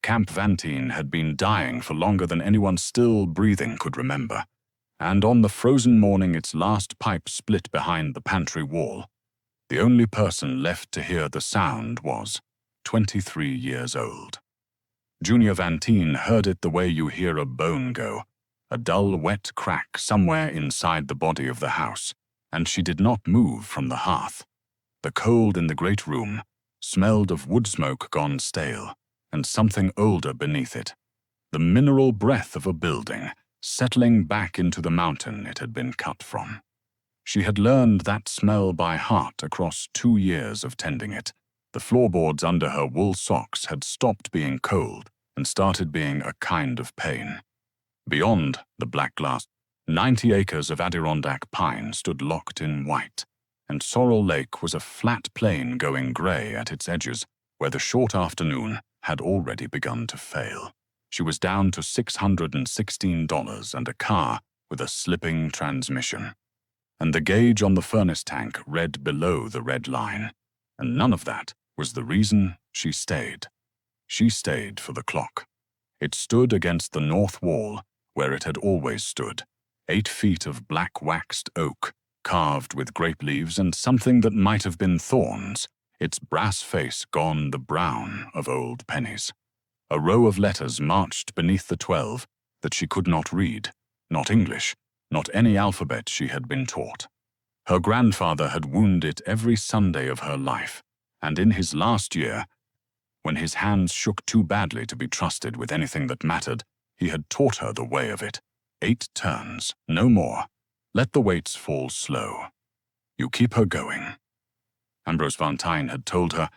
Camp Vantine had been dying for longer than anyone still breathing could remember, and on the frozen morning its last pipe split behind the pantry wall. The only person left to hear the sound was 23 years old. Junior Vantine heard it the way you hear a bone go, a dull, wet crack somewhere inside the body of the house, and she did not move from the hearth. The cold in the great room smelled of wood smoke gone stale, and something older beneath it, the mineral breath of a building settling back into the mountain it had been cut from. She had learned that smell by heart across 2 years of tending it. The floorboards under her wool socks had stopped being cold and started being a kind of pain. Beyond the black glass, 90 acres of Adirondack pine stood locked in white, and Sorrel Lake was a flat plain going gray at its edges, where the short afternoon had already begun to fail. She was down to $616 and a car with a slipping transmission. And the gauge on the furnace tank read below the red line. And none of that was the reason she stayed. She stayed for the clock. It stood against the north wall, where it had always stood, 8 feet of black waxed oak, carved with grape leaves and something that might have been thorns, its brass face gone the brown of old pennies. A row of letters marched beneath the 12 that she could not read, not English, not any alphabet she had been taught. Her grandfather had wounded it every Sunday of her life, and in his last year, when his hands shook too badly to be trusted with anything that mattered, he had taught her the way of it. 8 turns, no more. Let the weights fall slow. You keep her going. Ambrose Vantine had told her,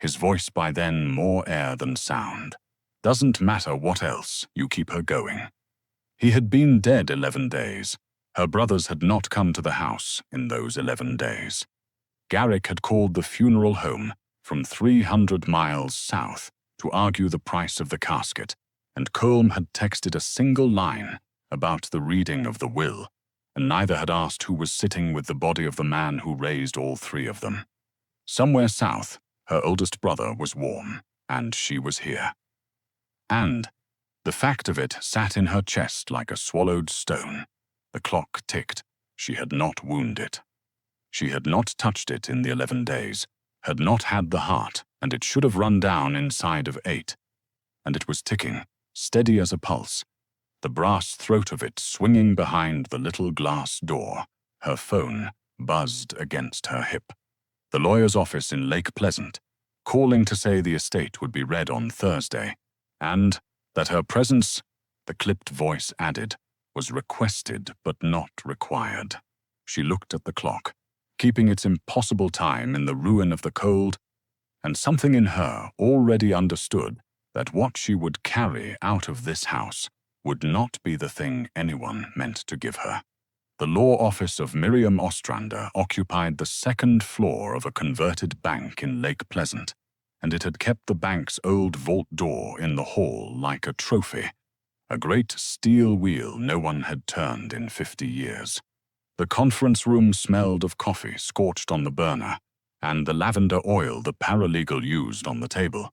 his voice by then more air than sound. Doesn't matter what else, you keep her going. He had been dead 11 days. Her brothers had not come to the house in those 11 days. Garrick had called the funeral home from 300 miles south to argue the price of the casket, and Colm had texted a single line about the reading of the will, and neither had asked who was sitting with the body of the man who raised all 3 of them. Somewhere south, her oldest brother was warm, and she was here. And the fact of it sat in her chest like a swallowed stone. The clock ticked. She had not wounded it. She had not touched it in the 11 days, had not had the heart, and it should have run down inside of 8. And it was ticking, steady as a pulse, the brass throat of it swinging behind the little glass door. Her phone buzzed against her hip. The lawyer's office in Lake Pleasant, calling to say the estate would be read on Thursday, and that her presence, the clipped voice added, was requested but not required. She looked at the clock, keeping its impossible time in the ruin of the cold, and something in her already understood that what she would carry out of this house would not be the thing anyone meant to give her. The law office of Miriam Ostrander occupied the 2nd floor of a converted bank in Lake Pleasant, and it had kept the bank's old vault door in the hall like a trophy, a great steel wheel no one had turned in 50 years. The conference room smelled of coffee scorched on the burner, and the lavender oil the paralegal used on the table,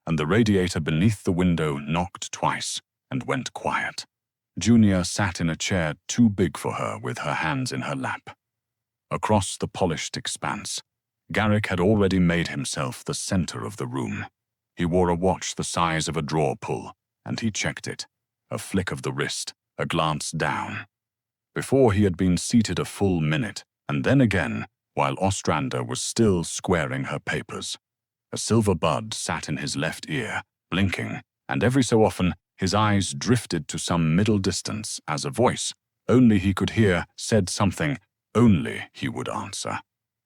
and the radiator beneath the window knocked twice and went quiet. Junior sat in a chair too big for her with her hands in her lap. Across the polished expanse, Garrick had already made himself the center of the room. He wore a watch the size of a drawer pull, and he checked it, a flick of the wrist, a glance down. Before he had been seated a full minute, and then again, while Ostrander was still squaring her papers. A silver bud sat in his left ear, blinking, and every so often his eyes drifted to some middle distance as a voice, only he could hear, said something, only he would answer.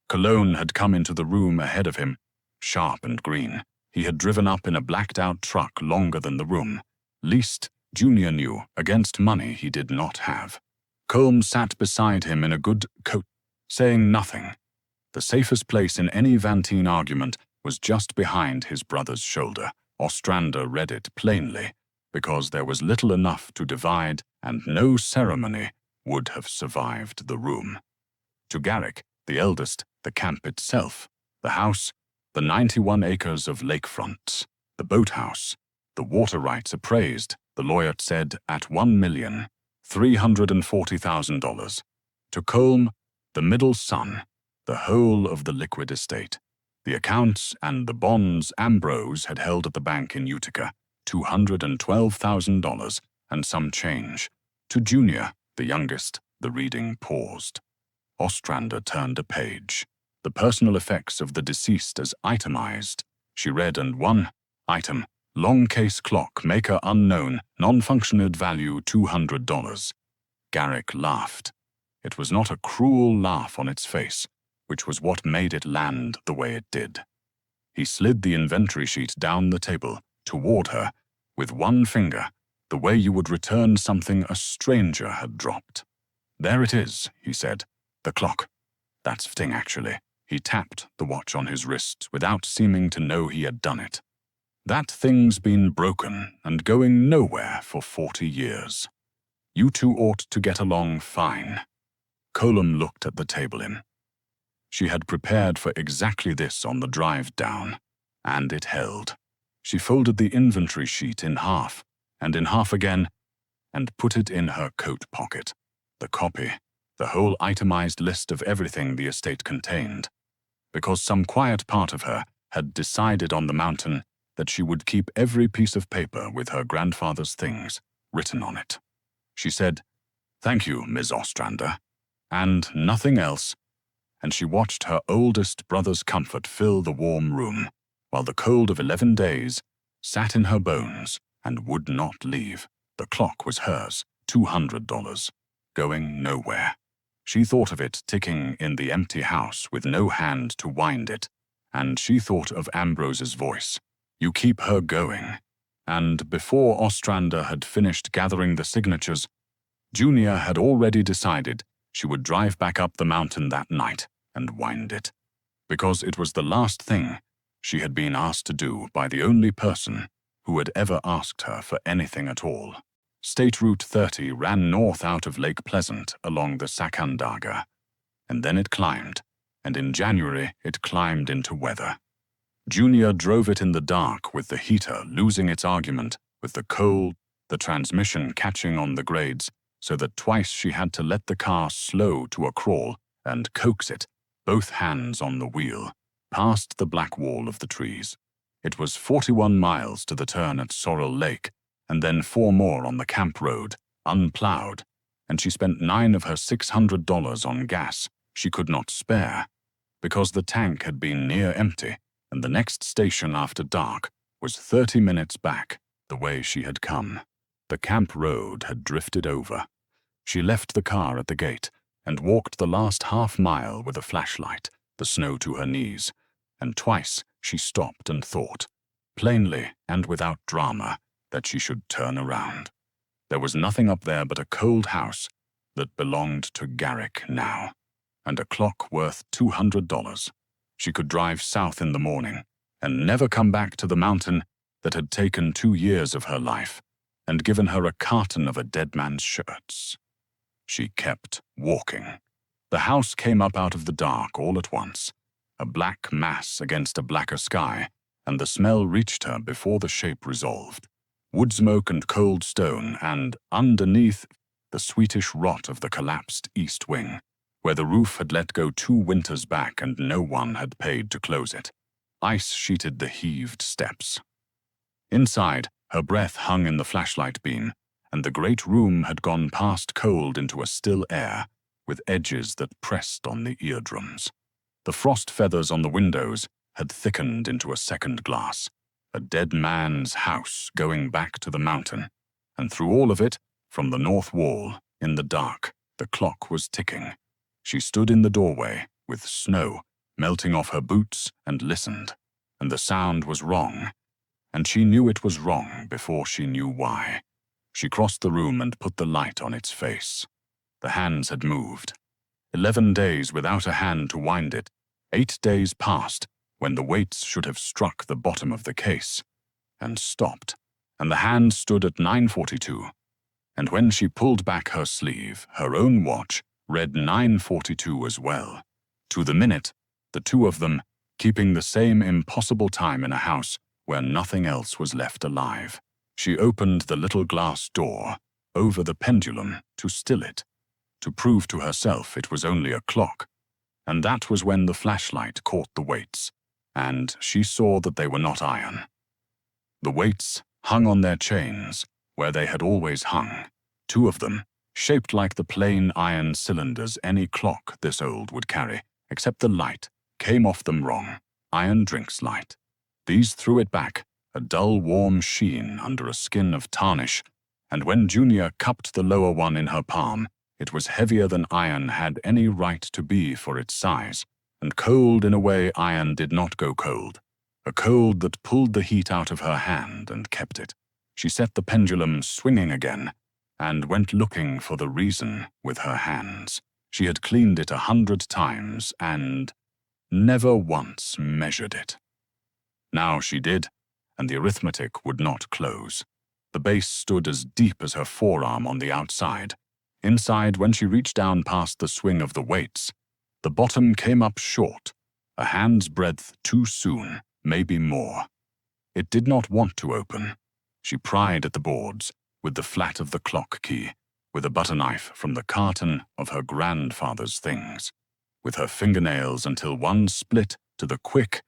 Cologne had come into the room ahead of him, sharp and green. He had driven up in a blacked-out truck longer than the room. Least, Junior knew, against money he did not have. Colm sat beside him in a good coat, saying nothing. The safest place in any Vantine argument was just behind his brother's shoulder. Ostrander read it plainly, because there was little enough to divide, and no ceremony would have survived the room. To Garrick, the eldest, the camp itself, the house, the 91 acres of lakefront, the boathouse, The water rights appraised, the lawyer said, at $1,340,000. To Colm, the middle son, the whole of the liquid estate. The accounts and the bonds Ambrose had held at the bank in Utica, $212,000 and some change. To Junior, the youngest, the reading paused. Ostrander turned a page. The personal effects of the deceased as itemized. She read, and one item, longcase clock, maker unknown, non-functioned, value $200. Garrick laughed. It was not a cruel laugh on its face, which was what made it land the way it did. He slid the inventory sheet down the table, toward her, with one finger, the way you would return something a stranger had dropped. There it is, he said. The clock. That's fitting, actually. He tapped the watch on his wrist without seeming to know he had done it. That thing's been broken and going nowhere for 40 years. You two ought to get along fine. Colm looked at the table in. She had prepared for exactly this on the drive down, and it held. She folded the inventory sheet in half, and in half again, and put it in her coat pocket. The copy, the whole itemized list of everything the estate contained. Because some quiet part of her had decided on the mountain that she would keep every piece of paper with her grandfather's things written on it. She said, "Thank you, Ms. Ostrander," and nothing else, and she watched her oldest brother's comfort fill the warm room, while the cold of 11 days sat in her bones and would not leave. The clock was hers, $200, going nowhere. She thought of it ticking in the empty house with no hand to wind it, and she thought of Ambrose's voice. You keep her going. And before Ostrander had finished gathering the signatures, Junior had already decided she would drive back up the mountain that night and wind it, because it was the last thing she had been asked to do by the only person who had ever asked her for anything at all. State Route 30 ran north out of Lake Pleasant along the Sacandaga, and then it climbed, and in January it climbed into weather. Junior drove it in the dark with the heater losing its argument with the cold, the transmission catching on the grades, so that twice she had to let the car slow to a crawl and coax it, both hands on the wheel, past the black wall of the trees. It was 41 miles to the turn at Sorrel Lake, and then 4 more on the camp road, unplowed, and she spent $9 of her $600 on gas she could not spare, because the tank had been near empty, and the next station after dark was 30 minutes back, the way she had come. The camp road had drifted over. She left the car at the gate and walked the last half-mile with a flashlight, the snow to her knees, and twice she stopped and thought, plainly and without drama, that she should turn around. There was nothing up there but a cold house that belonged to Garrick now, and a clock worth $200. She could drive south in the morning and never come back to the mountain that had taken 2 years of her life and given her a carton of a dead man's shirts. She kept walking. The house came up out of the dark all at once, a black mass against a blacker sky, and the smell reached her before the shape resolved. Wood smoke and cold stone, and underneath, the sweetish rot of the collapsed east wing, where the roof had let go 2 winters back and no one had paid to close it. Ice sheeted the heaved steps. Inside, her breath hung in the flashlight beam, and the great room had gone past cold into a still air, with edges that pressed on the eardrums. The frost feathers on the windows had thickened into a second glass, a dead man's house going back to the mountain, and through all of it, from the north wall, in the dark, the clock was ticking. She stood in the doorway, with snow melting off her boots, and listened, and the sound was wrong, and she knew it was wrong before she knew why. She crossed the room and put the light on its face. The hands had moved. 11 days without a hand to wind it. 8 days passed when the weights should have struck the bottom of the case, and stopped, and the hand stood at 9:42. And when she pulled back her sleeve, her own watch read 9:42 as well. To the minute, the two of them keeping the same impossible time in a house where nothing else was left alive. She opened the little glass door over the pendulum to still it, to prove to herself it was only a clock, and that was when the flashlight caught the weights, and she saw that they were not iron. The weights hung on their chains, where they had always hung, 2 of them, shaped like the plain iron cylinders any clock this old would carry, except the light came off them wrong. Iron drinks light. These threw it back, a dull warm sheen under a skin of tarnish, and when Junior cupped the lower one in her palm, it was heavier than iron had any right to be for its size, and cold in a way iron did not go cold, a cold that pulled the heat out of her hand and kept it. She set the pendulum swinging again, and went looking for the reason with her hands. She had cleaned it 100 times and never once measured it. Now she did, and the arithmetic would not close. The base stood as deep as her forearm on the outside. Inside, when she reached down past the swing of the weights, the bottom came up short, a hand's breadth too soon, maybe more. It did not want to open. She pried at the boards, with the flat of the clock key, with a butter knife from the carton of her grandfather's things, with her fingernails until one split to the quick,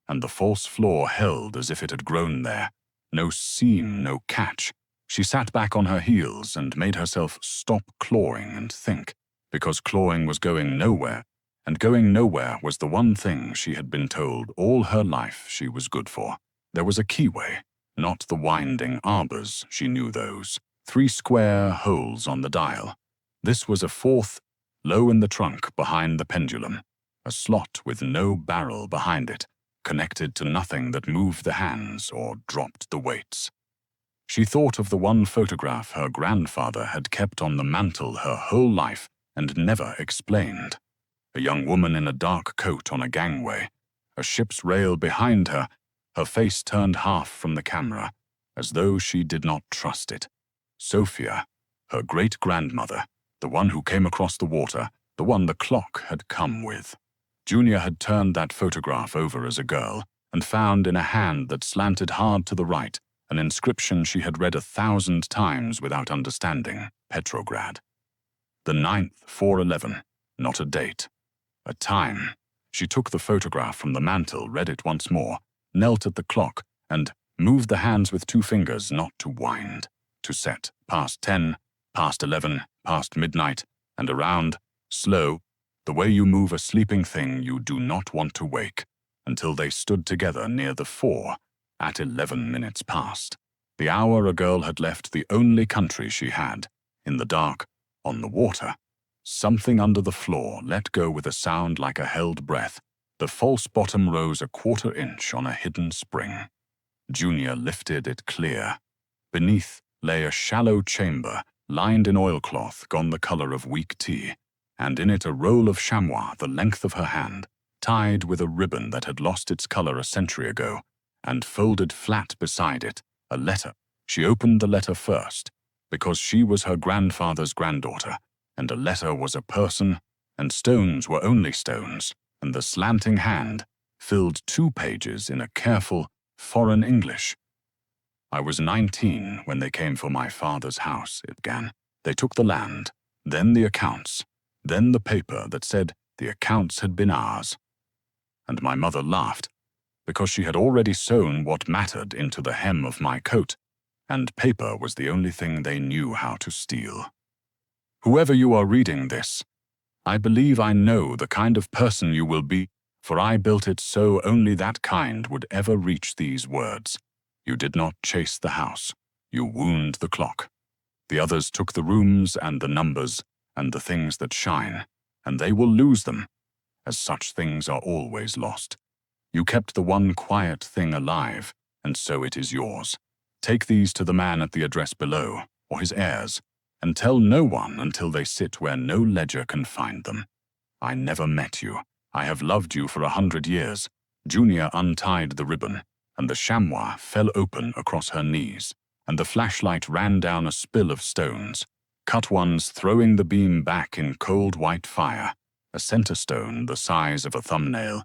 and the false floor held as if it had grown there. No seam, no catch. She sat back on her heels and made herself stop clawing and think, because clawing was going nowhere, and going nowhere was the one thing she had been told all her life she was good for. There was a keyway, not the winding arbors, she knew those. 3 square holes on the dial. This was a 4th, low in the trunk behind the pendulum, a slot with no barrel behind it, connected to nothing that moved the hands or dropped the weights. She thought of the one photograph her grandfather had kept on the mantel her whole life and never explained. A young woman in a dark coat on a gangway, a ship's rail behind her, her face turned half from the camera, as though she did not trust it. Sophia, her great-grandmother, the one who came across the water, the one the clock had come with. Junior had turned that photograph over as a girl and found in a hand that slanted hard to the right an inscription she had read 1,000 times without understanding: Petrograd. The 9th, 4:11, not a date, a time. She took the photograph from the mantel, read it once more, knelt at the clock, and moved the hands with 2 fingers not to wind, to set, past 10, past 11, past midnight, and around, slow, the way you move a sleeping thing you do not want to wake, until they stood together near the 4, at 11 minutes past. The hour a girl had left the only country she had, in the dark, on the water. Something under the floor let go with a sound like a held breath. The false bottom rose a 1/4 inch on a hidden spring. Junior lifted it clear. Beneath lay a shallow chamber, lined in oilcloth gone the color of weak tea, and in it a roll of chamois the length of her hand, tied with a ribbon that had lost its color a century ago, and folded flat beside it, a letter. She opened the letter first, because she was her grandfather's granddaughter, and a letter was a person, and stones were only stones, and the slanting hand filled 2 pages in a careful, foreign English. I was 19 when they came for my father's house, it began. They took the land, then the accounts, then the paper that said the accounts had been ours. And my mother laughed, because she had already sewn what mattered into the hem of my coat, and paper was the only thing they knew how to steal. Whoever you are reading this, I believe I know the kind of person you will be, for I built it so only that kind would ever reach these words. You did not chase the house, you wound the clock. The others took the rooms and the numbers and the things that shine, and they will lose them, as such things are always lost. You kept the one quiet thing alive, and so it is yours. Take these to the man at the address below, or his heirs, and tell no one until they sit where no ledger can find them. I never met you. I have loved you for 100 years. Junior untied the ribbon, and the chamois fell open across her knees, and the flashlight ran down a spill of stones, cut ones throwing the beam back in cold white fire, a center stone the size of a thumbnail,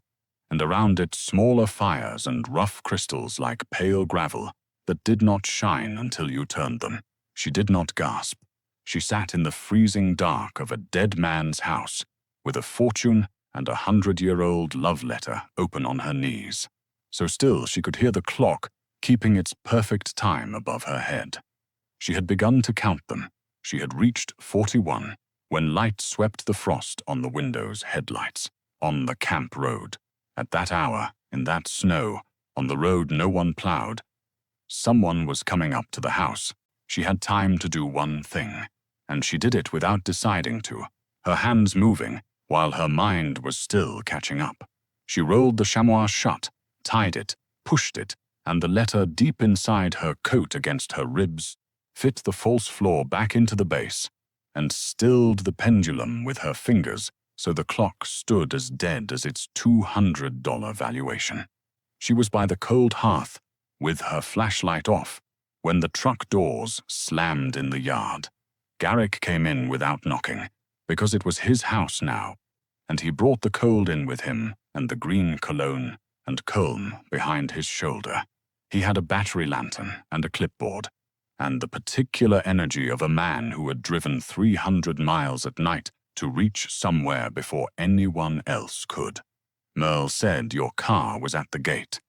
and around it smaller fires and rough crystals like pale gravel, that did not shine until you turned them. She did not gasp. She sat in the freezing dark of a dead man's house, with a fortune and a 100-year-old love letter open on her knees. So still she could hear the clock keeping its perfect time above her head. She had begun to count them. She had reached 41 when light swept the frost on the window's headlights, on the camp road. At that hour, in that snow, on the road no one plowed, someone was coming up to the house. She had time to do one thing, and she did it without deciding to, her hands moving while her mind was still catching up. She rolled the chamois shut, tied it, pushed it, and the letter deep inside her coat against her ribs, fit the false floor back into the base, and stilled the pendulum with her fingers so the clock stood as dead as its $200 valuation. She was by the cold hearth, with her flashlight off, when the truck doors slammed in the yard. Garrick came in without knocking, because it was his house now, and he brought the cold in with him and the green cologne and comb behind his shoulder. He had a battery lantern and a clipboard, and the particular energy of a man who had driven 300 miles at night to reach somewhere before anyone else could. Merle said your car was at the gate,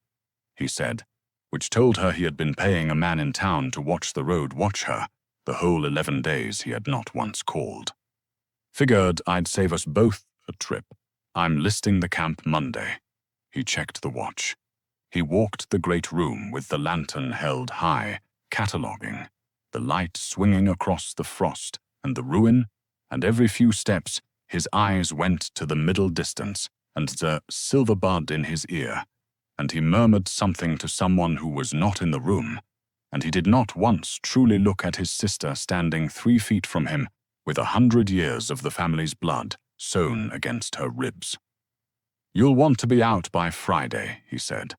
he said, which told her he had been paying a man in town to watch the road watch her the whole 11 days he had not once called. Figured I'd save us both a trip. I'm listing the camp Monday. He checked the watch. He walked the great room with the lantern held high, cataloging, the light swinging across the frost and the ruin, and every few steps his eyes went to the middle distance and the silver bud in his ear, and he murmured something to someone who was not in the room, and he did not once truly look at his sister standing 3 feet from him with 100 years of the family's blood sewn against her ribs. You'll want to be out by Friday, he said.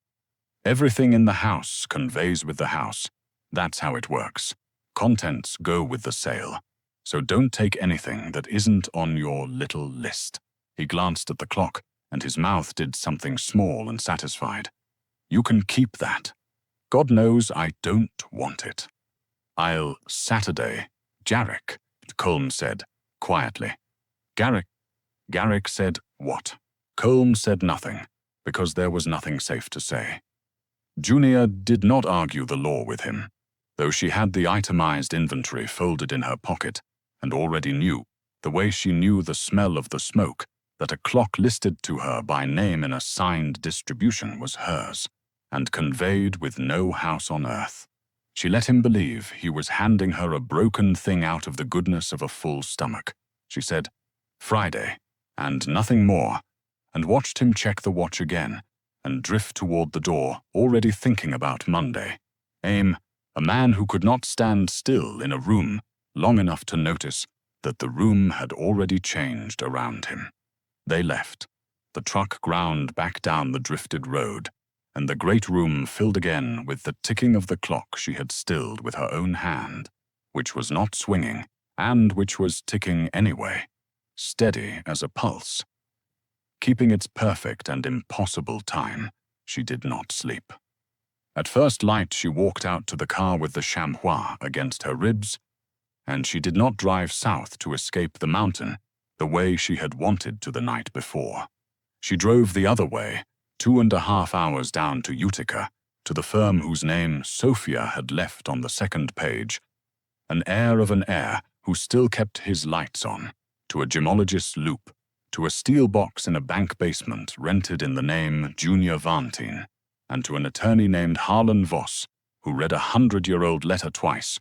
Everything in the house conveys with the house. That's how it works. Contents go with the sale. So don't take anything that isn't on your little list. He glanced at the clock, and his mouth did something small and satisfied. You can keep that. God knows I don't want it. I'll Saturday, Jarek, Colm said, quietly. Garrick said what? Colm said nothing, because there was nothing safe to say. Junior did not argue the law with him, though she had the itemized inventory folded in her pocket and already knew, the way she knew the smell of the smoke, that a clock listed to her by name in a signed distribution was hers, and conveyed with no house on earth. She let him believe he was handing her a broken thing out of the goodness of a full stomach. She said, Friday, and nothing more, and watched him check the watch again and drift toward the door, already thinking about Monday. Aim, a man who could not stand still in a room long enough to notice that the room had already changed around him. They left. The truck ground back down the drifted road, and the great room filled again with the ticking of the clock she had stilled with her own hand, which was not swinging, and which was ticking anyway, steady as a pulse. Keeping its perfect and impossible time, she did not sleep. At first light she walked out to the car with the chamois against her ribs, and she did not drive south to escape the mountain the way she had wanted to the night before. She drove the other way, 2.5 hours down to Utica, to the firm whose name Sophia had left on the second page, an heir of an heir who still kept his lights on, to a gemologist's loop, to a steel box in a bank basement rented in the name Junior Vantine, and to an attorney named Harlan Voss, who read a 100-year-old letter twice,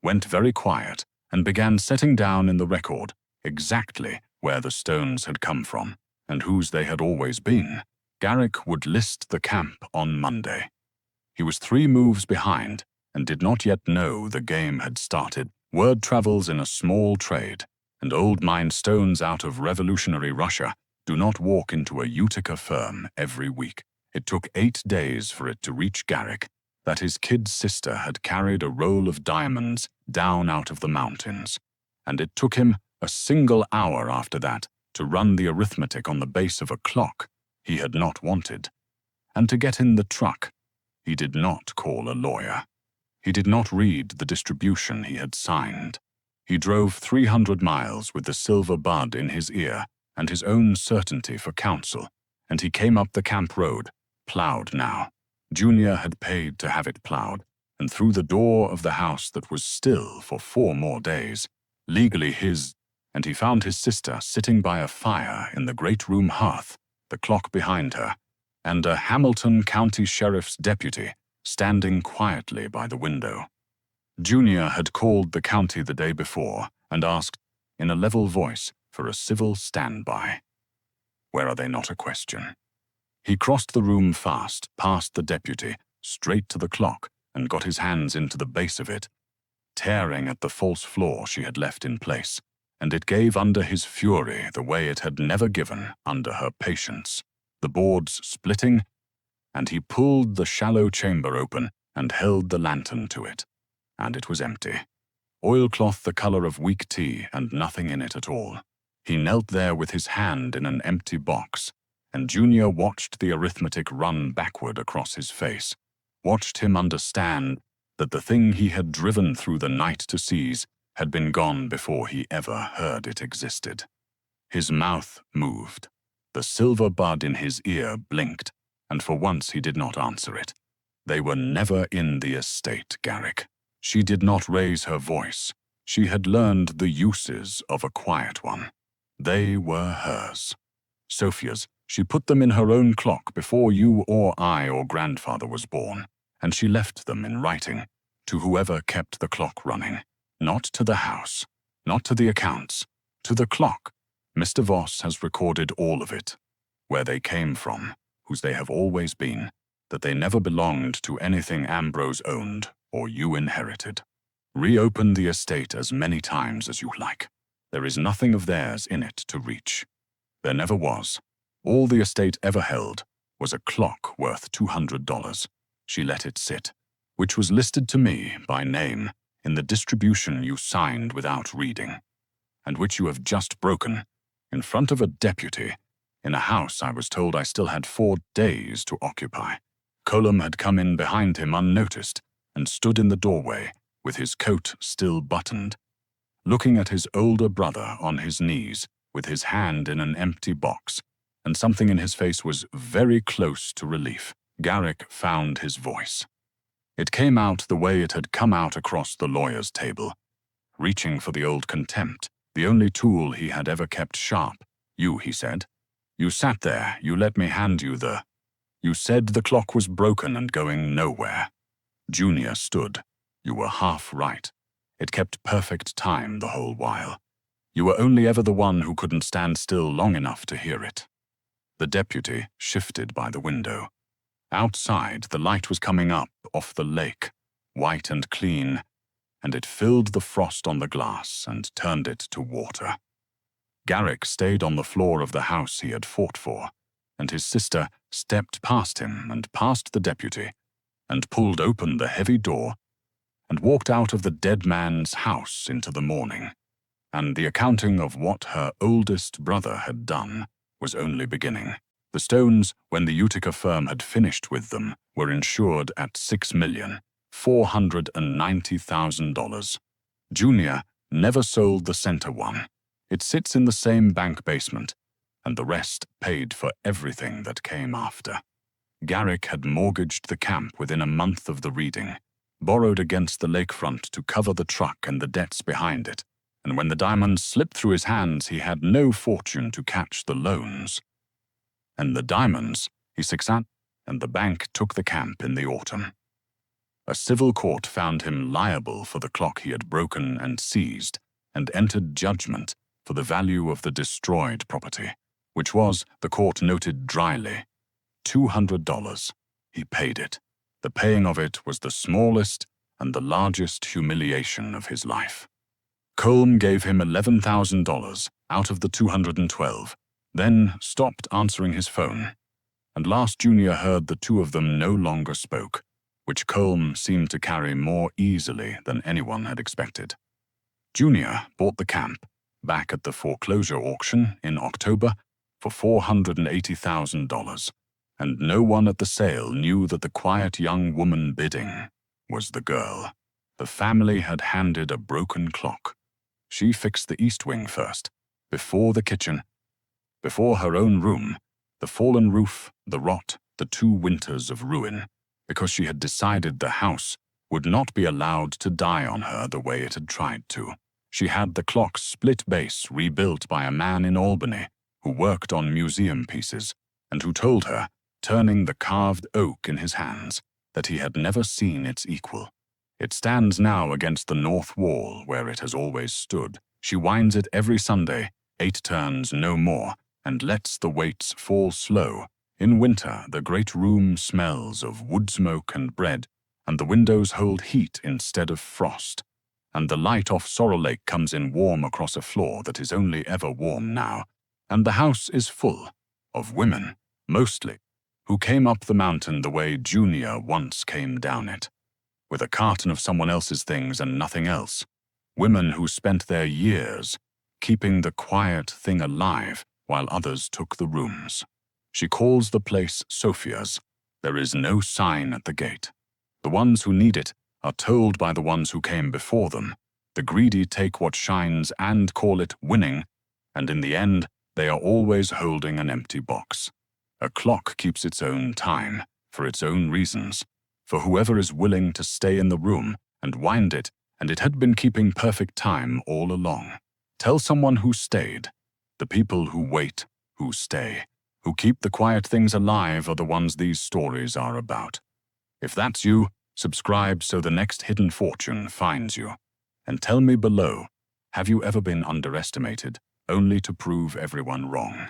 went very quiet, and began setting down in the record exactly where the stones had come from, and whose they had always been. Garrick would list the camp on Monday. He was 3 moves behind, and did not yet know the game had started. Word travels in a small trade, and old mine stones out of revolutionary Russia do not walk into a Utica firm every week. It took 8 days for it to reach Garrick that his kid sister had carried a roll of diamonds down out of the mountains, and it took him a single hour after that to run the arithmetic on the base of a clock he had not wanted, and to get in the truck he did not call a lawyer. He did not read the distribution he had signed. He drove 300 miles with the silver bud in his ear and his own certainty for counsel, and he came up the camp road, plowed now. Junior had paid to have it plowed, and through the door of the house that was still for 4 more days, legally his, and he found his sister sitting by a fire in the great room hearth, the clock behind her, and a Hamilton County Sheriff's deputy standing quietly by the window. Junior had called the county the day before and asked, in a level voice, for a civil standby. Where are they not a question? He crossed the room fast, past the deputy, straight to the clock, and got his hands into the base of it, tearing at the false floor she had left in place, and it gave under his fury the way it had never given under her patience, the boards splitting, and he pulled the shallow chamber open and held the lantern to it, and it was empty. Oilcloth the color of weak tea and nothing in it at all. He knelt there with his hand in an empty box, and Junior watched the arithmetic run backward across his face, watched him understand that the thing he had driven through the night to seize had been gone before he ever heard it existed. His mouth moved. The silver bud in his ear blinked, and for once he did not answer it. They were never in the estate, Garrick. She did not raise her voice. She had learned the uses of a quiet one. They were hers. Sophia's. She put them in her own clock before you or I or grandfather was born, and she left them in writing to whoever kept the clock running. Not to the house, not to the accounts, to the clock. Mr. Voss has recorded all of it, where they came from, whose they have always been, that they never belonged to anything Ambrose owned or you inherited. Reopen the estate as many times as you like. There is nothing of theirs in it to reach. There never was. All the estate ever held was a clock worth $200. She let it sit, which was listed to me by name in the distribution you signed without reading, and which you have just broken in front of a deputy in a house I was told I still had 4 days to occupy. Colum had come in behind him unnoticed and stood in the doorway with his coat still buttoned, looking at his older brother on his knees with his hand in an empty box, and something in his face was very close to relief. Garrick found his voice. It came out the way it had come out across the lawyer's table, reaching for the old contempt, the only tool he had ever kept sharp. You, he said. You sat there, you let me hand you the... You said the clock was broken and going nowhere. Junior stood. You were half right. It kept perfect time the whole while. You were only ever the one who couldn't stand still long enough to hear it. The deputy shifted by the window. Outside, the light was coming up off the lake, white and clean, and it filled the frost on the glass and turned it to water. Garrick stayed on the floor of the house he had fought for, and his sister stepped past him and past the deputy, and pulled open the heavy door, and walked out of the dead man's house into the morning, and the accounting of what her oldest brother had done was only beginning. The stones, when the Utica firm had finished with them, were insured at $6,490,000. Junior never sold the center one. It sits in the same bank basement, and the rest paid for everything that came after. Garrick had mortgaged the camp within a month of the reading, borrowed against the lakefront to cover the truck and the debts behind it, and when the diamonds slipped through his hands, he had no fortune to catch the loans. And the diamonds, he succeeded, and the bank took the camp in the autumn. A civil court found him liable for the clock he had broken and seized, and entered judgment for the value of the destroyed property, which was, the court noted dryly, $200. He paid it. The paying of it was the smallest and the largest humiliation of his life. Colm gave him $11,000 out of the $212, then stopped answering his phone, and last Junior heard the two of them no longer spoke, which Colm seemed to carry more easily than anyone had expected. Junior bought the camp, back at the foreclosure auction in October, for $480,000, and no one at the sale knew that the quiet young woman bidding was the girl. The family had handed a broken clock. She fixed the east wing first, before the kitchen, before her own room, the fallen roof, the rot, the 2 winters of ruin, because she had decided the house would not be allowed to die on her the way it had tried to. She had the clock's split base rebuilt by a man in Albany who worked on museum pieces, and who told her, turning the carved oak in his hands, that he had never seen its equal. It stands now against the north wall where it has always stood. She winds it every Sunday, 8 turns, no more, and lets the weights fall slow. In winter, the great room smells of wood smoke and bread, and the windows hold heat instead of frost, and the light off Sorrel Lake comes in warm across a floor that is only ever warm now, and the house is full of women, mostly, who came up the mountain the way Junior once came down it, with a carton of someone else's things and nothing else. Women who spent their years keeping the quiet thing alive while others took the rooms. She calls the place Sophia's. There is no sign at the gate. The ones who need it are told by the ones who came before them. The greedy take what shines and call it winning, and in the end, they are always holding an empty box. A clock keeps its own time, for its own reasons, for whoever is willing to stay in the room and wind it, and it had been keeping perfect time all along. Tell someone who stayed. The people who wait, who stay, who keep the quiet things alive are the ones these stories are about. If that's you, subscribe so the next hidden fortune finds you. And tell me below, have you ever been underestimated, only to prove everyone wrong?